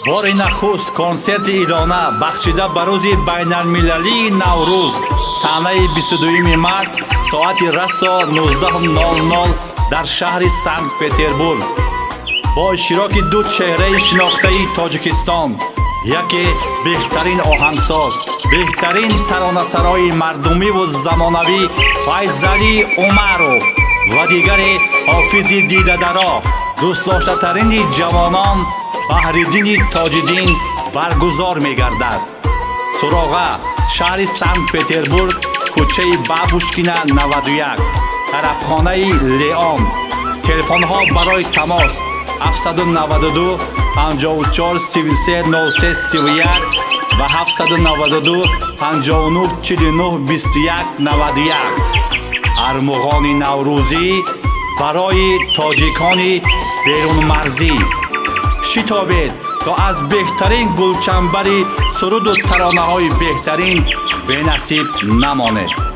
бори нахуст консерти ирона бахшида ба рӯзи байналмилалии наврӯз саҳнаи 22 март соати расо 19:00 дар шаҳри Санкт Петербург бо иштироки ду чеҳраи шинохтаи Тоҷикистон, яке беҳтарин оҳангсоз, беҳтарин таронасарои мардумиву замонавӣ Файзали Умаров ва дигаре Ҳофизи Дидадаро, дӯстдоштатарини ҷавонон Баҳриддини Тоҷиддин баргузор мегардад. Суроға, шаҳри Санкт Петербург, кӯчаи Бабушкина 91, тарабхонаи Леон. Телефонҳо барои тамос 792 54 33 03 31 ва 792 59 49 21 91. Армуғони Наврӯзӣ барои тоҷикони берунмарзӣ. шитобед то аз беҳтарин гулчанбари суруду таронаҳои беҳтарин бенасиб намонед.